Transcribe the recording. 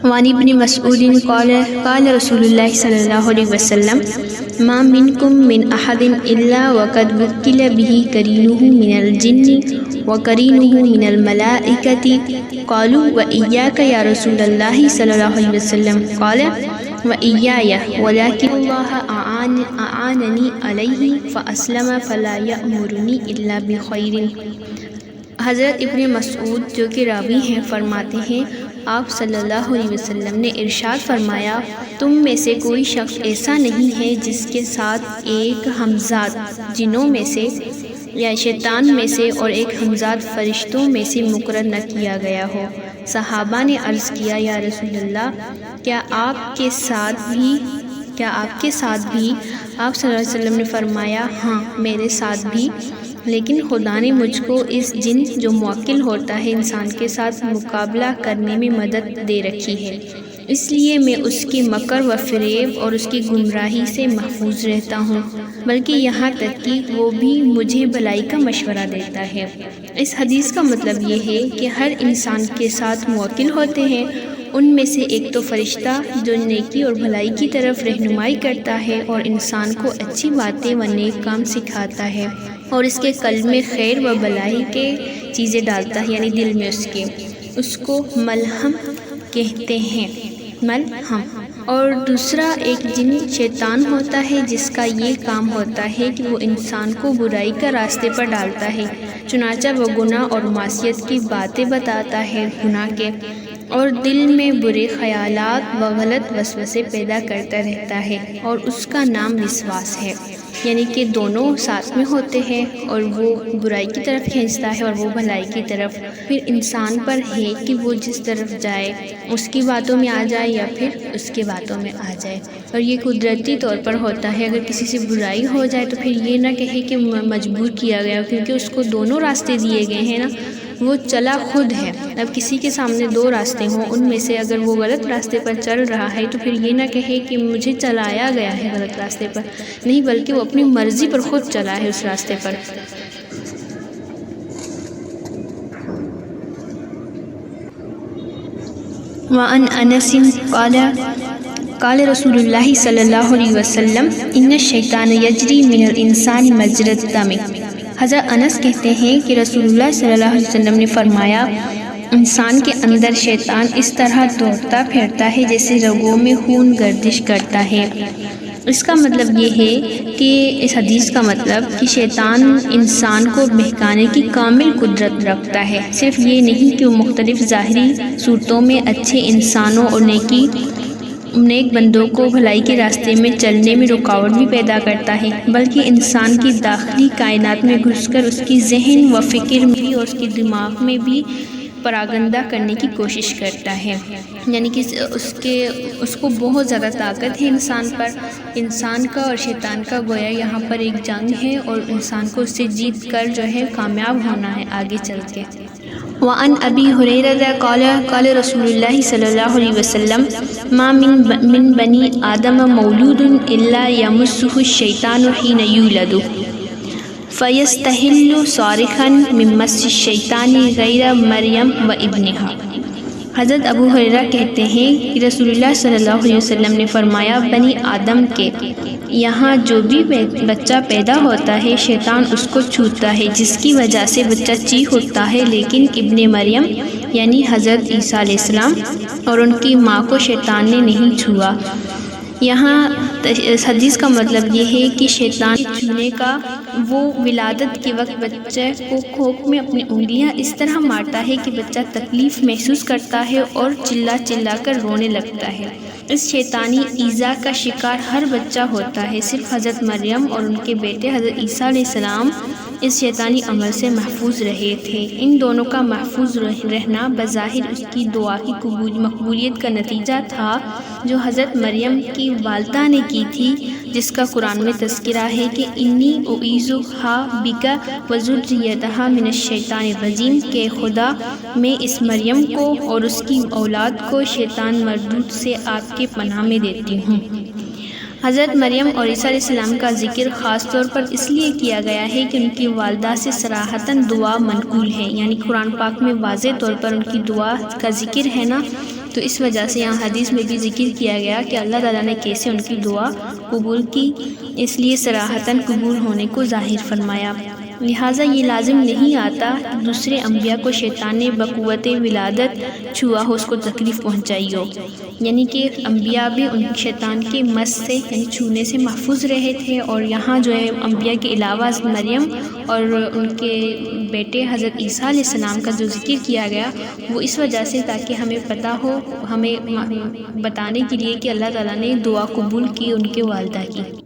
وعن ابن مسعود قال قال رسول اللہ صلی اللہ علیہ وسلم ما منکم من احد الا وقد وکل به قرینہ من الجن وقرینہ من الملائکۃ قالوا وإیاک یا رسول اللہ صلی اللہ علیہ وسلم قال وإیایا ولکن اللہ اعاننی علیہ فاسلم فلا یأمرنی الا بخیر۔ حضرت ابن مسعود جو کہ راوی ہیں فرماتے ہیں آپ صلی اللہ علیہ وسلم نے ارشاد فرمایا تم میں سے کوئی شخص ایسا نہیں ہے جس کے ساتھ ایک ہمزاد جنوں میں سے یا شیطان میں سے اور ایک ہمزاد فرشتوں میں سے مقرر نہ کیا گیا ہو۔ صحابہ نے عرض کیا یا رسول اللہ کیا آپ کے ساتھ بھی آپ صلی اللہ علیہ وسلم نے فرمایا ہاں میرے ساتھ بھی، لیکن خدا نے مجھ کو اس جن جو موکل ہوتا ہے انسان کے ساتھ مقابلہ کرنے میں مدد دے رکھی ہے، اس لیے میں اس کے مکر و فریب اور اس کی گمراہی سے محفوظ رہتا ہوں، بلکہ یہاں تک کہ وہ بھی مجھے بھلائی کا مشورہ دیتا ہے۔ اس حدیث کا مطلب یہ ہے کہ ہر انسان کے ساتھ موکل ہوتے ہیں، ان میں سے ایک تو فرشتہ جو نیکی اور بھلائی کی طرف رہنمائی کرتا ہے اور انسان کو اچھی باتیں و نیک کام سکھاتا ہے اور اس کے قلب میں خیر و بھلائی کے چیزیں ڈالتا ہے، یعنی دل میں اس کو ملہم کہتے ہیں، ملہم۔ اور دوسرا ایک جن شیطان ہوتا ہے جس کا یہ کام ہوتا ہے کہ وہ انسان کو برائی کا راستے پر ڈالتا ہے، چنانچہ وہ گناہ اور معصیت کی باتیں بتاتا ہے گناہ کے، اور دل میں برے خیالات و غلط وسوسے پیدا کرتا رہتا ہے، اور اس کا نام وسواس ہے، یعنی کہ دونوں ساتھ میں ہوتے ہیں، اور وہ برائی کی طرف کھینچتا ہے اور وہ بھلائی کی طرف۔ پھر انسان پر ہے کہ وہ جس طرف جائے اس کی باتوں میں آ جائے یا پھر اس کے باتوں میں آ جائے، اور یہ قدرتی طور پر ہوتا ہے۔ اگر کسی سے برائی ہو جائے تو پھر یہ نہ کہے کہ مجبور کیا گیا، کیونکہ اس کو دونوں راستے دیے گئے ہیں نا، وہ چلا خود ہے۔ اب کسی کے سامنے دو راستے ہوں، ان میں سے اگر وہ غلط راستے پر چل رہا ہے تو پھر یہ نہ کہے کہ مجھے چلایا گیا ہے غلط راستے پر، نہیں بلکہ وہ اپنی مرضی پر خود چلا ہے اس راستے پر۔ وعن انس قال قال رسول اللہ صلی اللہ علیہ وسلم ان الشیطان یجری من الانسان مجری الدم۔ حضرت انس کہتے ہیں کہ رسول اللہ صلی اللہ علیہ وسلم نے فرمایا انسان کے اندر شیطان اس طرح دوڑتا پھرتا ہے جیسے رگوں میں خون گردش کرتا ہے۔ اس کا مطلب یہ ہے کہ اس حدیث کا مطلب کہ شیطان انسان کو بہکانے کی کامل قدرت رکھتا ہے، صرف یہ نہیں کہ وہ مختلف ظاہری صورتوں میں اچھے انسانوں اور نیک بندوں کو بھلائی کے راستے میں چلنے میں رکاوٹ بھی پیدا کرتا ہے، بلکہ انسان کی داخلی کائنات میں گھس کر اس کی ذہن و فکر میں بھی اور اس کے دماغ میں بھی پراگندہ کرنے کی کوشش کرتا ہے، یعنی کہ اس کو بہت زیادہ طاقت ہے انسان پر۔ انسان کا اور شیطان کا گویا یہاں پر ایک جنگ ہے، اور انسان کو اس سے جیت کر جو ہے کامیاب ہونا ہے آگے چل کے۔ وعن ابی ہریرہ قال قال رسول اللہ صلی اللہ علیہ وسلم ما من بنی آدم مولود الا یمسہ الشیطان حین یولد فیستحل صارخا من مس الشیطان غیر مریم و ابنہا۔ حضرت ابو ہریرہ کہتے ہیں کہ رسول اللہ صلی اللہ علیہ وسلم نے فرمایا بنی آدم کے یہاں جو بھی بچہ پیدا ہوتا ہے شیطان اس کو چھوتا ہے، جس کی وجہ سے بچہ چیخ اٹھتا ہے، لیکن ابن مریم یعنی حضرت عیسیٰ علیہ السلام اور ان کی ماں کو شیطان نے نہیں چھوا۔ یہاں اس حدیث کا مطلب یہ ہے کہ شیطان چھونے کا وہ ولادت کے وقت بچے کو کھوپ میں اپنی انگلیاں اس طرح مارتا ہے کہ بچہ تکلیف محسوس کرتا ہے اور چلا چلا کر رونے لگتا ہے۔ اس شیطانی ایذا کا شکار ہر بچہ ہوتا ہے، صرف حضرت مریم اور ان کے بیٹے حضرت عیسیٰ علیہ السلام اس شیطانی عمل سے محفوظ رہے تھے۔ ان دونوں کا محفوظ رہنا بظاہر اس کی دعا کی مقبولیت کا نتیجہ تھا جو حضرت مریم کی والدہ نے کی تھی، جس کا قرآن میں تذکرہ ہے کہ انی اعیذھا بک وذریتھا من الشیطان الرجیم، کہ خدا میں اس مریم کو اور اس کی اولاد کو شیطان مردود سے آپ کے پناہ میں دیتی ہوں۔ حضرت مریم اور عیسیٰ علیہ السلام کا ذکر خاص طور پر اس لیے کیا گیا ہے کہ ان کی والدہ سے صراحتاً دعا منقول ہے، یعنی قرآن پاک میں واضح طور پر ان کی دعا کا ذکر ہے نا، تو اس وجہ سے یہاں حدیث میں بھی ذکر کیا گیا کہ اللہ تعالیٰ نے کیسے ان کی دعا قبول کی، اس لیے صراحتاً قبول ہونے کو ظاہر فرمایا۔ لہٰذا یہ لازم نہیں آتا کہ دوسرے انبیاء کو شیطان نے بقوت ولادت چھوا ہو، اس کو تکلیف پہنچائی ہو، یعنی کہ انبیاء بھی ان شیطان کے مس سے یعنی چھونے سے محفوظ رہے تھے، اور یہاں جو ہے انبیاء کے علاوہ حضرت مریم اور ان کے بیٹے حضرت عیسیٰ علیہ السلام کا جو ذکر کیا گیا وہ اس وجہ سے تاکہ ہمیں پتہ ہو، ہمیں بتانے کے لیے کہ اللہ تعالیٰ نے دعا قبول کی ان کے والدہ کی۔